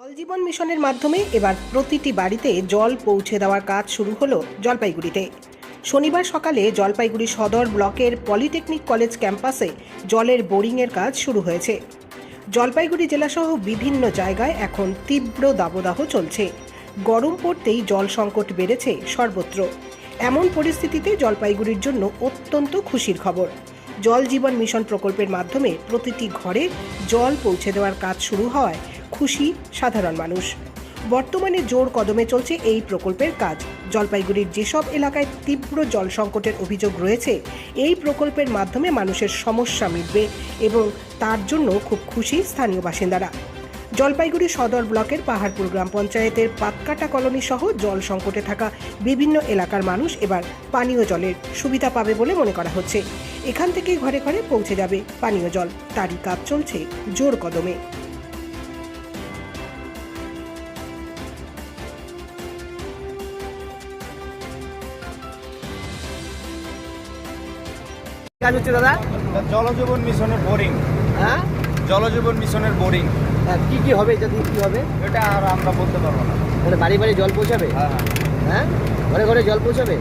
জল জীবন মিশনের মাধ্যমে এবার প্রতিটি বাড়িতে জল পৌঁছে দেওয়ার কাজ শুরু হলো জলপাইগুড়িতে। শনিবার সকালে জলপাইগুড়ি সদর ব্লকের পলিটেকনিক কলেজ ক্যাম্পাসে জলের বোরিংয়ের কাজ শুরু হয়েছে। জলপাইগুড়ি জেলাসহ বিভিন্ন জায়গায় এখন তীব্র দাবদাহ চলছে। গরম পড়তেই জল সংকট বেড়েছে সর্বত্র। এমন পরিস্থিতিতে জলপাইগুড়ির জন্য অত্যন্ত খুশির খবর। জল জীবন মিশন প্রকল্পের মাধ্যমে প্রতিটি ঘরে জল পৌঁছে দেওয়ার কাজ শুরু হওয়ায় খুশি সাধারণ মানুষ। বর্তমানে জোর কদমে চলছে এই প্রকল্পের কাজ। জলপাইগুড়ির যেসব এলাকায় তীব্র জল সংকটের অভিযোগ রয়েছে, এই প্রকল্পের মাধ্যমে মানুষের সমস্যা মিটবে এবং তার জন্য খুব খুশি স্থানীয় বাসিন্দারা। জলপাইগুড়ি সদর ব্লকের পাহাড়পুর গ্রাম পঞ্চায়েতের পাতকাটা কলোনি সহ জল সংকটে থাকা বিভিন্ন এলাকার মানুষ এবার পানীয় জলের সুবিধা পাবে বলে মনে করা হচ্ছে। এখান থেকেই ঘরে ঘরে পৌঁছে যাবে পানীয় জল, তারই কাজ চলছে জোর কদমে। কাজ হচ্ছে দাদা? জলজীবন মিশনের বোরিং। হ্যাঁ, জলজীবন মিশনের বোরিং কি কি হবে, এটা দিয়ে কি হবে? এটা আর আমরা বলতে পারবো না। মানে বাড়ি বাড়ি জল পৌঁছাবে? হ্যাঁ, হ্যাঁ, ঘরে ঘরে জল পৌঁছাবে।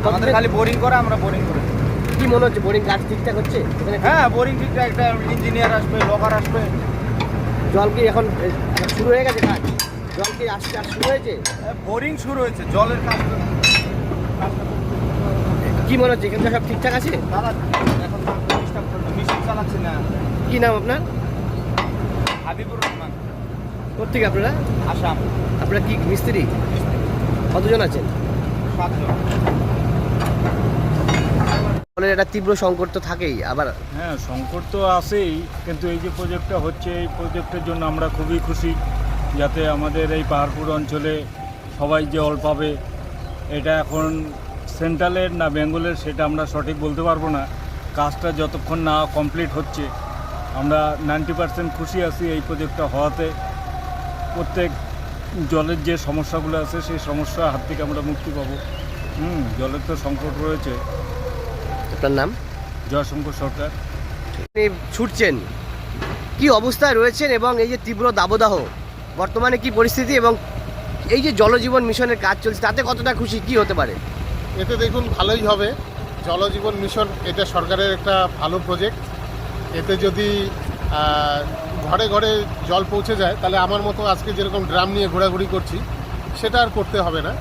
আমাদের খালি বোরিং করা, আমরা বোরিং করে দিই। কি মনে হচ্ছে, বোরিং কাজ ঠিকঠাক হচ্ছে এখানে? হ্যাঁ, বোরিং ঠিকঠাক, একটা ইঞ্জিনিয়ার আসবে, লোকার আসবে। জল কি এখন শুরু হয়ে গেছে কাজ? জল কি আসতে শুরু হয়েছে? বোরিং শুরু হয়েছে, জলের কাজ। কি মনে হচ্ছে এখানটা সব ঠিকঠাক আছে? দাদা এখন মিশন চালাচ্ছি না। কি নাম আপনার? হাবিবুর রহমান। কোথেকে আপনারা? আসাম। আপনারা কি মিস্ত্রি? কতজন আছেন? 7 জন। জলের একটা তীব্র সংকট তো থাকেই, আবার হ্যাঁ, সংকট তো আছেই, কিন্তু এই যে প্রজেক্টটা হচ্ছে, এই প্রজেক্টের জন্য আমরা খুবই খুশি। যাতে আমাদের এই পাহাড়পুর অঞ্চলে সবাই জল পাবে। এটা এখন সেন্ট্রালের না বেঙ্গলের সেটা আমরা সঠিক বলতে পারবো না। কাজটা যতক্ষণ না কমপ্লিট হচ্ছে, আমরা 90% খুশি আছি এই প্রজেক্টটা হওয়াতে। প্রত্যেক জলের যে সমস্যাগুলো আছে সেই সমস্যার হাত থেকে আমরা মুক্তি পাবো। জলের তো সংকট রয়েছে। আপনার নাম? জয়শঙ্কর সরকার। আপনি ছুটছেন, কি অবস্থায় রয়েছেন এবং এই যে তীব্র দাবদাহ, বর্তমানে কি পরিস্থিতি এবং এই যে জলজীবন মিশনের কাজ চলছে তাতে কতটা খুশি, কি হতে পারে? এতে দেখুন ভালোই হবে। জলজীবন মিশন এটা সরকারের একটা ভালো প্রজেক্ট। এতে যদি ঘরে ঘরে জল পৌঁছে যায়, তাহলে আমার মতো আজকে যেরকম ড্রাম নিয়ে ঘোরাঘুরি করছি সেটা আর করতে হবে না।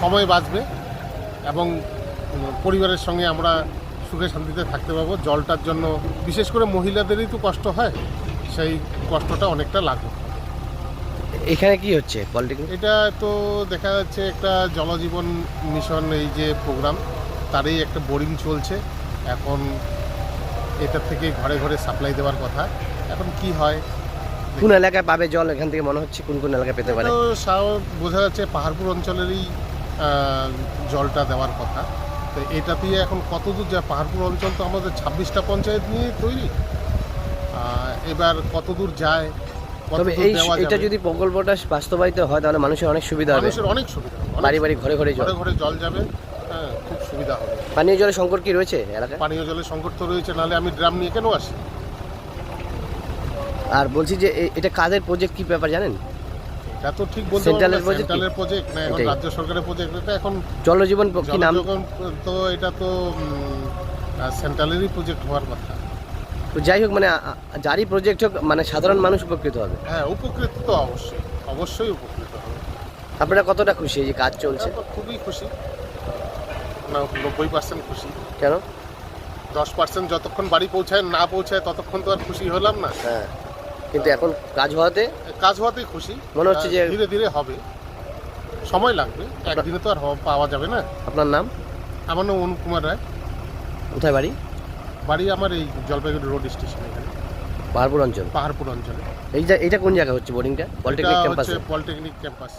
সময় বাঁচবে এবং পরিবারের সঙ্গে আমরা সুখে শান্তিতে থাকতে পারবো। জলটার জন্য বিশেষ করে মহিলাদেরই তো কষ্ট হয়, সেই কষ্টটা অনেকটা লাঘব। এখানে কি হচ্ছে পলিটেকনিক? এটা তো দেখা যাচ্ছে একটা জলজীবন মিশন, এই যে প্রোগ্রাম, তারই একটা বোরিং চলছে এখন। এটার থেকে ঘরে ঘরে সাপ্লাই দেওয়ার কথা, এখন কি হয়। কোন এলাকায় পাবে জল এখান থেকে মনে হচ্ছে? কোন কোন এলাকায় পেতে পারে? তো বোঝা যাচ্ছে পাহাড়পুর অঞ্চলেরই জলটা দেওয়ার কথা। তো এটা দিয়ে এখন কতদূর যায়, পাহাড়পুর অঞ্চল তো আমাদের 26টা পঞ্চায়েত নিয়ে তৈরি। এবার কতদূর যায়, তবে এটা যদি প্রকল্পটা বাস্তবায়িত হয় তাহলে মানুষের অনেক সুবিধা হবে। মানুষের অনেক সুবিধা, বাড়ি বাড়ি ঘরে ঘরে ঘরে ঘরে জল যাবে। হ্যাঁ, খুব সুবিধা হবে। পানীয় জলের সংকট কি রয়েছে এলাকায়? পানীয় জলের সংকট তো রয়েছে, নাহলে আমি ড্রাম নিয়ে কেন আসি? আর বলছি যে এটা কাদের প্রজেক্ট, কি ব্যাপার জানেন? এটা তো ঠিক বলতে সেন্ট্রালের পারবো না, সেন্ট্রালের প্রজেক্ট না, এখন রাজ্য সরকারের প্রজেক্ট। এটা এখন জলজীবন কি নাম? তো এটা তো সেন্ট্রালেরই প্রজেক্ট হওয়ার কথা। তো যাই হোক, মানে যারই প্রজেক্ট হোক, মানে সাধারণ মানুষ উপকৃত হবে। হ্যাঁ, উপকৃত তো অবশ্যই, অবশ্যই উপকৃত হবে। আপনারা কতটা খুশি এই যে কাজ চলছে? খুবই খুশি, না 90% খুশি। কেন? 10% যতক্ষণ বাড়ি পৌঁছায় না পৌঁছায় ততক্ষণ তো আর খুশি হলাম না। হ্যাঁ, কিন্তু এখন কাজ হওয়াতে কাজ হওয়াতেই খুশি মনে হচ্ছে যে ধীরে ধীরে হবে, সময় লাগবে, একদিনে তো আর পাওয়া যাবে না। আপনার নাম? আমার নাম অনুপ কুমার রায়। কোথায় বাড়ি? বাড়ি আমার এই জলপাইগুড়ি রোড স্টেশন, এখানে পাহাড়পুর অঞ্চল। পাহাড়পুর অঞ্চলে। এইটা কোন জায়গা হচ্ছে বোর্ডিংটা? Polytechnic campus? Polytechnic campus.